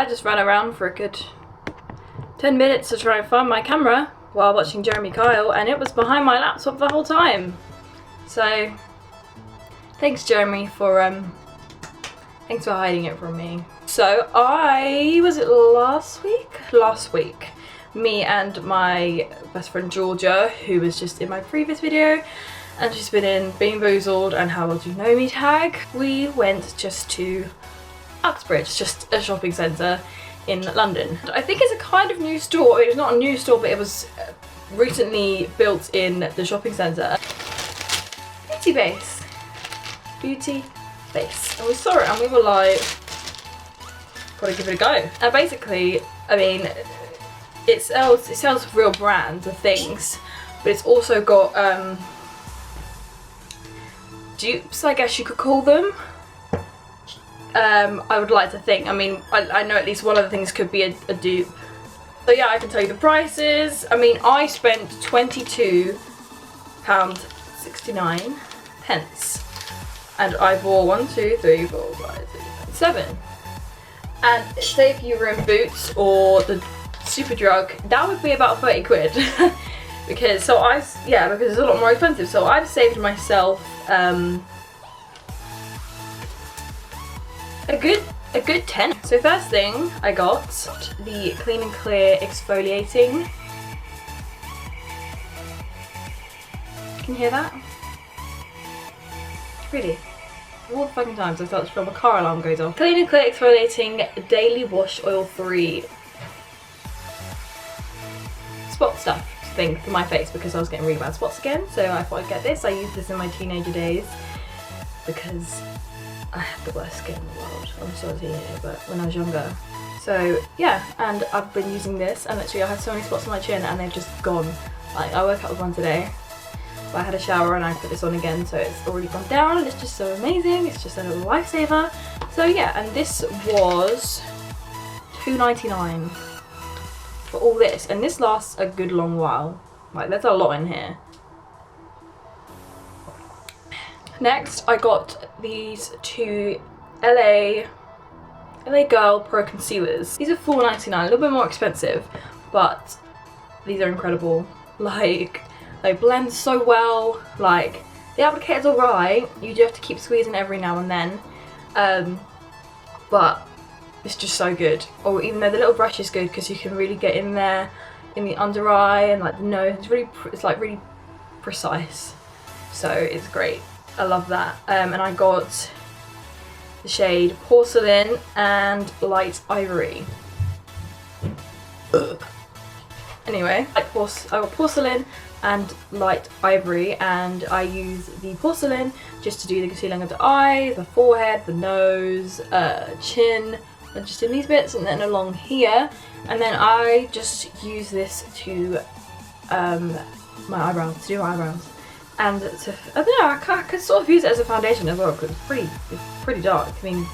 I just ran around for a good 10 minutes to try and find my camera while watching Jeremy Kyle, and it was behind my laptop the whole time. So thanks, Jeremy, for thanks for hiding it from me. So was it last week, me and my best friend Georgia, who was just in my previous video, and she's been in Bean Boozled and How Well Do You Know Me tag, we went just to Uxbridge, just a shopping centre in London. I think it's a kind of new store. It's not a new store, but it was recently built in the shopping centre. Beauty Base. And we saw it and we were like, gotta give it a go. And basically, I mean, it sells real brands of things, but it's also got dupes, I guess you could call them. I would like to think. I mean, I know at least one of the things could be a dupe. So yeah, I can tell you the prices. I mean, I spent £22.69, and I bought 1, 2, 3, 4, 5, 6, 7. And say if you were in Boots or the Superdrug, that would be about 30 quid. because it's a lot more expensive. So I've saved myself a good 10. So first thing I got the Clean and Clear Exfoliating. Can you hear that? Really? All the fucking times I start to feel my car alarm goes off. Clean and Clear Exfoliating Daily Wash Oil 3 spot stuff thing for my face because I was getting really bad spots again. So I thought I'd get this. I used this in my teenager days because I have the worst skin in the world. I'm still a teenager, but when I was younger. So yeah, and I've been using this, and literally I had so many spots on my chin and they've just gone. Like, I woke up with one today, but I had a shower and I put this on again, so it's already gone down, and it's just so amazing. It's just a little lifesaver. So yeah, and this was £2.99 for all this, and this lasts a good long while. Like, there's a lot in here. Next, I got these two LA Girl Pro Concealers. These are $4.99, a little bit more expensive, but these are incredible. Like, they blend so well. Like, the applicator's alright, you do have to keep squeezing every now and then, but it's just so good. Or even though the little brush is good because you can really get in there in the under eye and like the nose. It's like really precise, so it's great. I love that. And I got the shade Porcelain and Light Ivory. Anyway, I got Porcelain and Light Ivory, and I use the Porcelain just to do the concealing of the eye, the forehead, the nose, chin, and just in these bits, and then along here. And then I just use this to my eyebrows, to do my eyebrows. And to, I don't know, I could sort of use it as a foundation as well because it's pretty dark. I mean,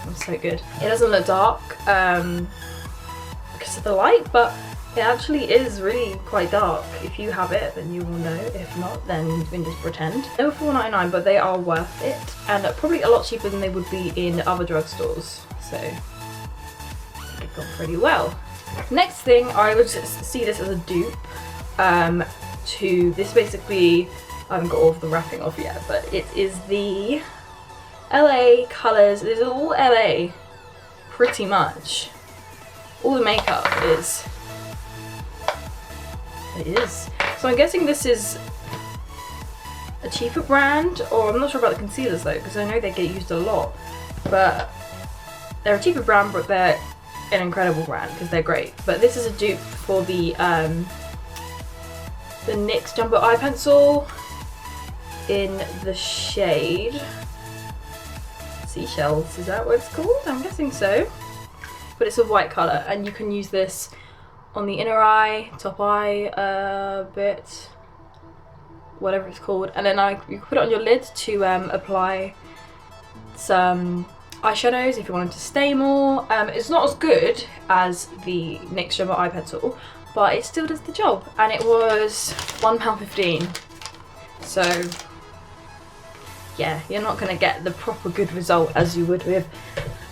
it's so good. It doesn't look dark because of the light, but it actually is really quite dark. If you have it, then you will know. If not, then you can just pretend. They were $4.99, but they are worth it, and probably a lot cheaper than they would be in other drugstores. So they've gone pretty well. Next thing, I would see this as a dupe. To this, basically, I haven't got all of the wrapping off yet, but it is the LA colours. It is all LA, pretty much. All the makeup is. It is. So I'm guessing this is a cheaper brand, or I'm not sure about the concealers though, because I know they get used a lot. But they're a cheaper brand, but they're an incredible brand because they're great. But this is a dupe for the NYX Jumbo Eye Pencil in the shade Seashells. Is that what it's called? I'm guessing so. But it's a white colour, and you can use this on the inner eye, top eye bit, whatever it's called, and then you put it on your lid to apply some eyeshadows if you want them to stay more. It's not as good as the NYX Jumbo Eye Pencil, but it still does the job, and it was £1.15. So yeah, you're not going to get the proper good result as you would with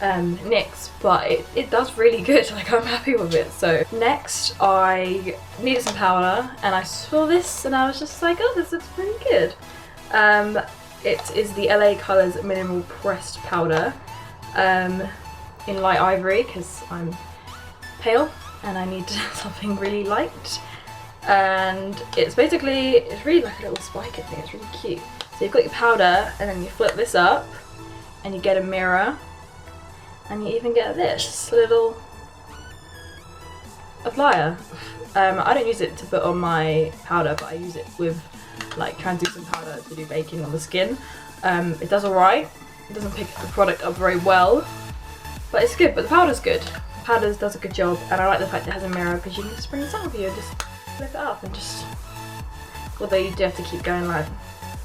NYX, but it does really good. Like, I'm happy with it. So next I needed some powder, and I saw this and I was just like, oh, this looks pretty good. It is the LA Colors Minimal Pressed Powder in light ivory, because I'm pale and I need something really light. And it's really like a little spiky thing. It's really cute. So you've got your powder, and then you flip this up and you get a mirror, and you even get this little applier. I don't use it to put on my powder, but I use it with like translucent powder to do baking on the skin. It does alright. It doesn't pick the product up very well, but it's good. But the powder's good. The powder does a good job, and I like the fact it has a mirror, because you can just bring this out of you and just flip it up and just, although you do have to keep going like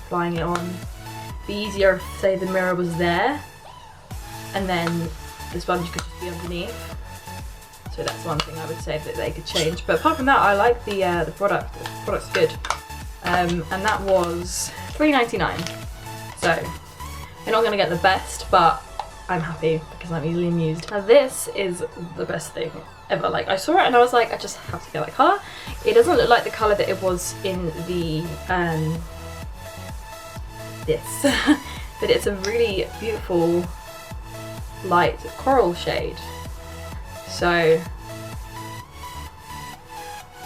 flying it on. It'd be easier if, say, the mirror was there and then the sponge could just be underneath. So that's one thing I would say that they could change. But apart from that, I like the product. The product's good. And that was $3.99. So you're not gonna get the best, but I'm happy because I'm easily amused. Now this is the best thing ever. Like, I saw it and I was like, I just have to get that colour. It doesn't look like the colour that it was in the this, but it's a really beautiful light coral shade. So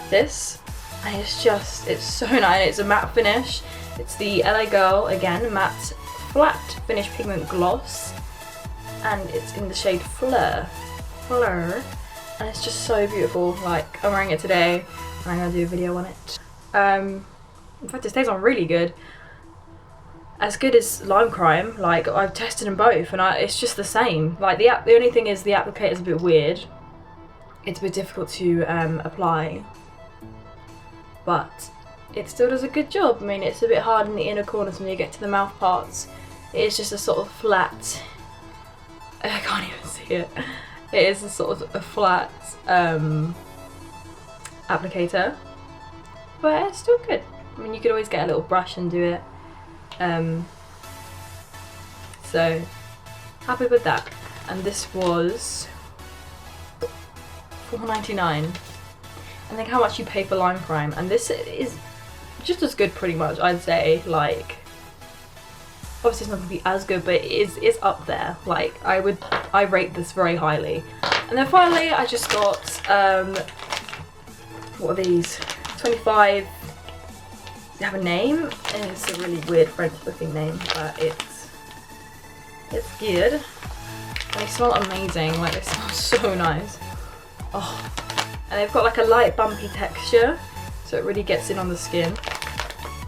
this, and it's so nice. It's a matte finish. It's the LA Girl, again, matte flat finish pigment gloss, and it's in the shade Fleur, and it's just so beautiful. Like, I'm wearing it today and I'm gonna do a video on it. In fact, it stays on really good. As good as Lime Crime. Like, I've tested them both and it's just the same. Like, the only thing is the applicator's a bit weird. It's a bit difficult to apply, but it still does a good job. I mean, it's a bit hard in the inner corners when you get to the mouth parts. It's just a sort of flat, I can't even see it. It is a sort of a flat applicator, but it's still good. I mean, you could always get a little brush and do it. So happy with that. And this was $4.99. And think how much you pay for Lime Crime, and this is just as good pretty much, I'd say. Like, obviously it's not going to be as good, but it's up there. Like, I rate this very highly. And then finally I just got what are these? 25. They have a name, and it's a really weird French looking name, but it's good. And they smell amazing. Like, they smell so nice. Oh, and they've got like a light bumpy texture, so it really gets in on the skin.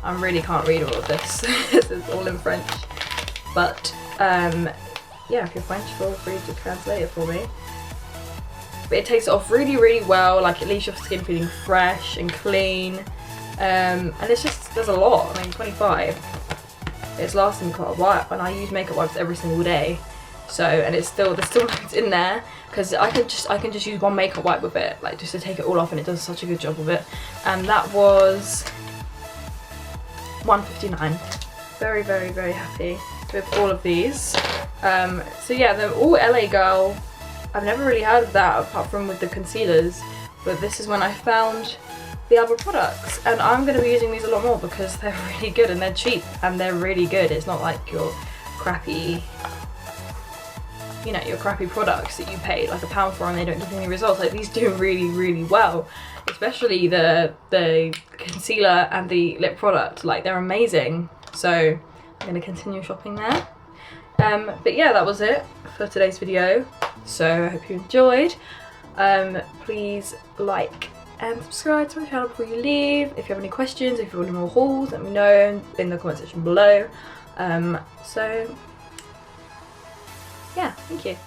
I really can't read all of this. This is all in French, but yeah, if you're French, feel free to translate it for me. But it takes it off really, really well. Like, it leaves your skin feeling fresh and clean. And it's just, there's a lot. I mean, 25. It's lasting quite a while, and I use makeup wipes every single day. So, and there's still loads in there, because I can just use one makeup wipe with it, like, just to take it all off, and it does such a good job of it. And that was $1.59. Very, very, very happy with all of these. So yeah, they're all LA Girl. I've never really heard of that apart from with the concealers, but this is when I found the other products, and I'm going to be using these a lot more because they're really good and they're cheap and they're really good. It's not like your crappy, you know, your crappy products that you pay like £1 for and they don't give you any results. Like, these do really, really well, especially the concealer and the lip product. Like, they're amazing. So I'm going to continue shopping there. But yeah, that was it for today's video. So I hope you enjoyed. Please like and subscribe to my channel before you leave. If you have any questions, if you want any more hauls, let me know in the comment section below. So yeah, thank you.